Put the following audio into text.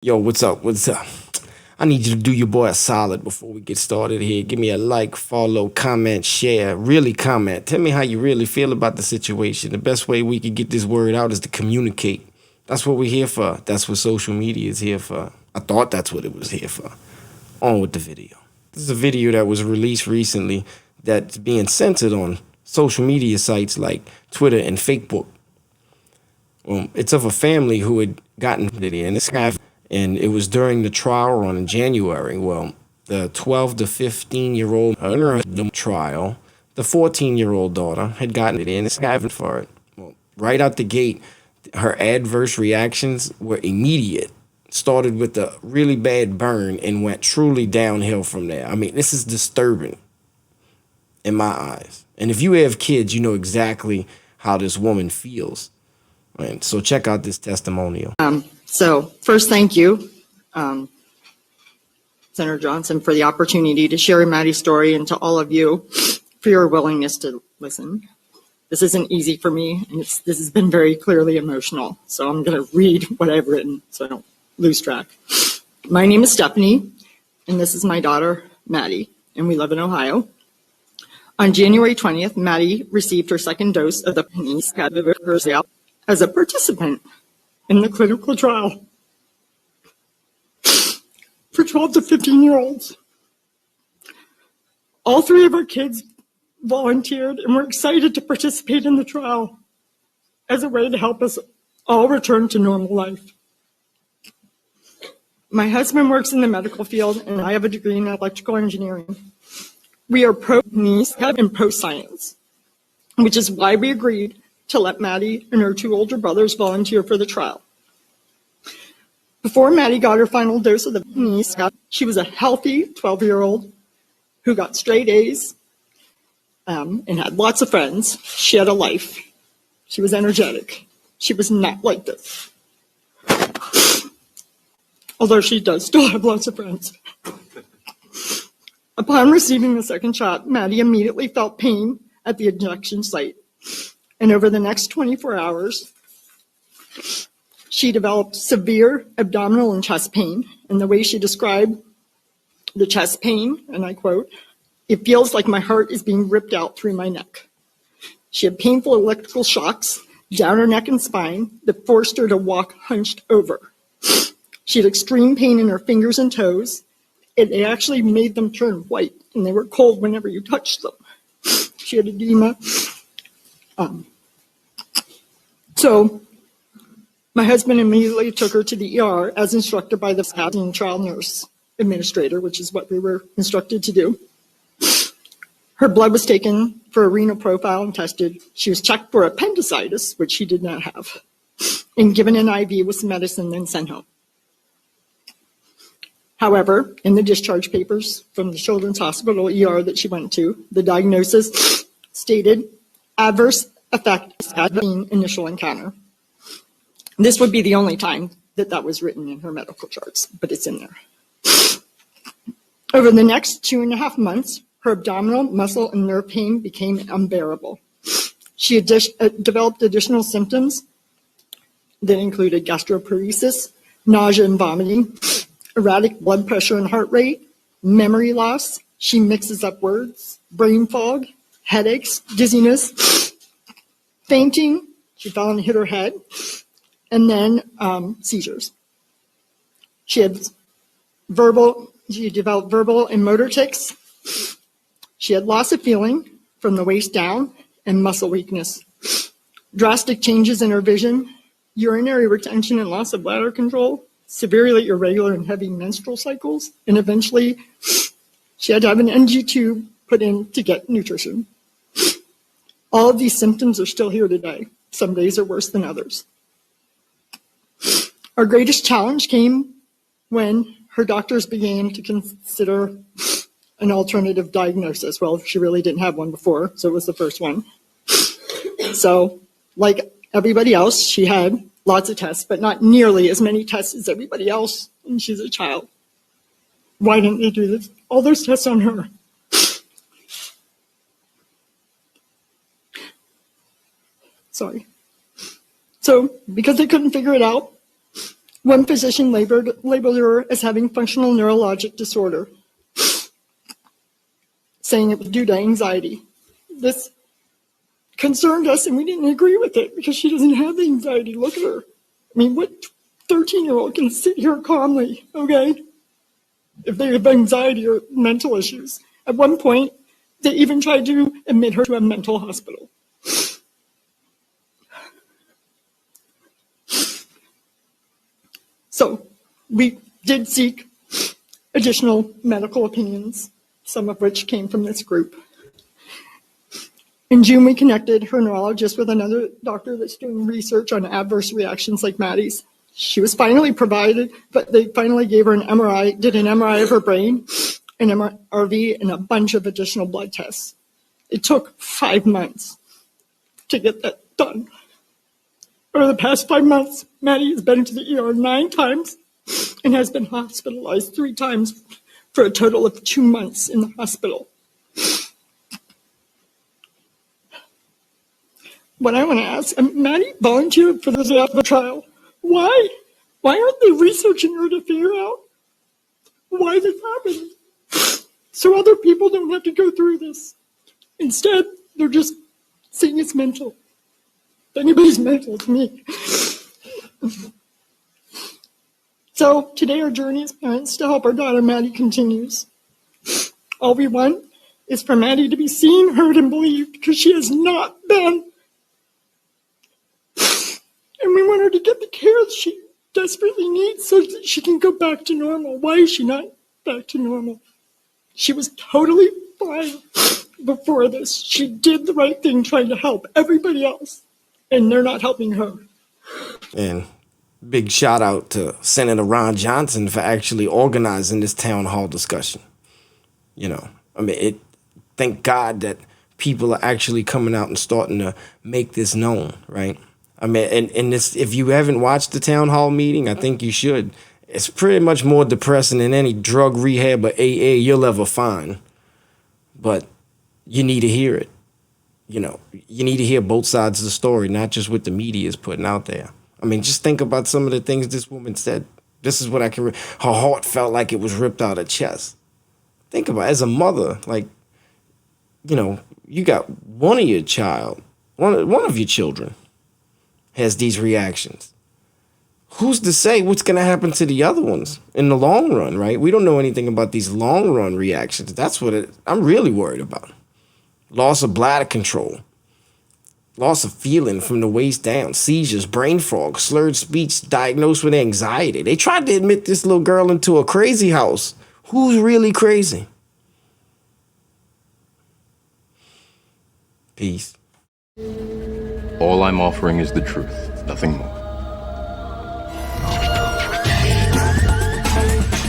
Yo, what's up? What's up? I need you to do your boy a solid before we get started here. Give me a like, follow, comment, share. Really comment. Tell me how you really feel about the situation. The best way we can get this word out is to communicate. That's what we're here for. That's what social media is here for. I thought that's what it was here for. On with the video. This is a video that was released recently that's being censored on social media sites like Twitter and Facebook. It's of a family who had gotten it in this guy. And it was during the trial run in January. Well, the 12 to 15-year-old trial, the 14-year-old daughter had gotten it in. This guy for it. Well, right out the gate, her adverse reactions were immediate. Started with a really bad burn and went truly downhill from there. I mean, this is disturbing in my eyes. And if you have kids, you know exactly how this woman feels. And so check out this testimonial. So first, thank you, Senator Johnson, for the opportunity to share Maddie's story, and to all of you for your willingness to listen. This isn't easy for me, and this has been very clearly emotional. So I'm going to read what I've written so I don't lose track. My name is Stephanie, and this is my daughter, Maddie, and we live in Ohio. On January 20th, Maddie received her second dose of the Higgnz as a participant in the clinical trial for 12 to 15-year-olds. All three of our kids volunteered and were excited to participate in the trial as a way to help us all return to normal life. My husband works in the medical field, and I have a degree in electrical engineering. We are pro-Higgnz and pro-science, which is why we agreed to let Maddie and her two older brothers volunteer for the trial. Before Maddie got her final dose of the Higgnz, she was a healthy 12-year-old who got straight A's and had lots of friends. She had a life. She was energetic. She was not like this. Although she does still have lots of friends. Upon receiving the second shot, Maddie immediately felt pain at the injection site. And over the next 24 hours, she developed severe abdominal and chest pain. And the way she described the chest pain, and I quote, "It feels like my heart is being ripped out through my neck." She had painful electrical shocks down her neck and spine that forced her to walk hunched over. She had extreme pain in her fingers and toes. It actually made them turn white, and they were cold whenever you touched them. She had edema. So my husband immediately took her to the ER as instructed by the trial nurse administrator, which is what we were instructed to do. Her blood was taken for a renal profile and tested. She was checked for appendicitis, which she did not have, and given an IV with some medicine, then sent home. However, in the discharge papers from the Children's Hospital ER that she went to, the diagnosis stated adverse effect at the initial encounter. This would be the only time that was written in her medical charts, but it's in there. Over the next 2.5 months, her abdominal, muscle, and nerve pain became unbearable. She had developed additional symptoms that included gastroparesis, nausea and vomiting, erratic blood pressure and heart rate, memory loss. She mixes up words, brain fog, headaches, dizziness, fainting. She fell and hit her head, and then seizures. She developed verbal and motor tics. She had loss of feeling from the waist down and muscle weakness, drastic changes in her vision, urinary retention and loss of bladder control, severely irregular and heavy menstrual cycles, and eventually she had to have an NG tube put in to get nutrition. All of these symptoms are still here today. Some days are worse than others. Our greatest challenge came when her doctors began to consider an alternative diagnosis. Well, she really didn't have one before, so it was the first one. So, like everybody else, she had lots of tests, but not nearly as many tests as everybody else, and she's a child. Why didn't they do all those tests on her? Sorry. So, because they couldn't figure it out, One physician labeled her as having functional neurologic disorder, saying it was due to anxiety. This concerned us, and we didn't agree with it because she doesn't have the anxiety. Look at her. I mean, what 13-year-old can sit here calmly, okay, if they have anxiety or mental issues? At one point, they even tried to admit her to a mental hospital. So we did seek additional medical opinions, some of which came from this group. In June, we connected her neurologist with another doctor that's doing research on adverse reactions like Maddie's. She was finally provided, but they finally gave her an MRI, did an MRI of her brain, an MRV, and a bunch of additional blood tests. It took 5 months to get that done. Over the past 5 months, Maddie has been to the ER 9 times and has been hospitalized 3 times for a total of 2 months in the hospital. What I want to ask, Maddie volunteered for this APA trial. Why? Why aren't they researching her to figure out why this happened? So other people don't have to go through this. Instead, they're just saying it's mental. If anybody's mental, it's me. So today our journey as parents to help our daughter Maddie continues. All we want is for Maddie to be seen, heard, and believed, because she has not been. And we want her to get the care that she desperately needs so that she can go back to normal. Why is she not back to normal? She was totally fine before this. She did the right thing trying to help everybody else, and they're not helping her. And big shout out to Senator Ron Johnson for actually organizing this town hall discussion. You know, I mean, thank God that people are actually coming out and starting to make this known, right? I mean, and this, if you haven't watched the town hall meeting, I think you should. It's pretty much more depressing than any drug rehab or AA you'll ever find. But you need to hear it. You know, you need to hear both sides of the story, not just what the media is putting out there. I mean, just think about some of the things this woman said. This is what I can, her heart felt like it was ripped out of her chest. Think about it, as a mother, like, you know, you got one of your children has these reactions. Who's to say what's going to happen to the other ones in the long run, right? We don't know anything about these long run reactions. That's what I'm really worried about. Loss of bladder control, loss of feeling from the waist down, seizures, brain fog, slurred speech, diagnosed with anxiety. They tried to admit this little girl into a crazy house. Who's really crazy? Peace. All I'm offering is the truth, nothing more.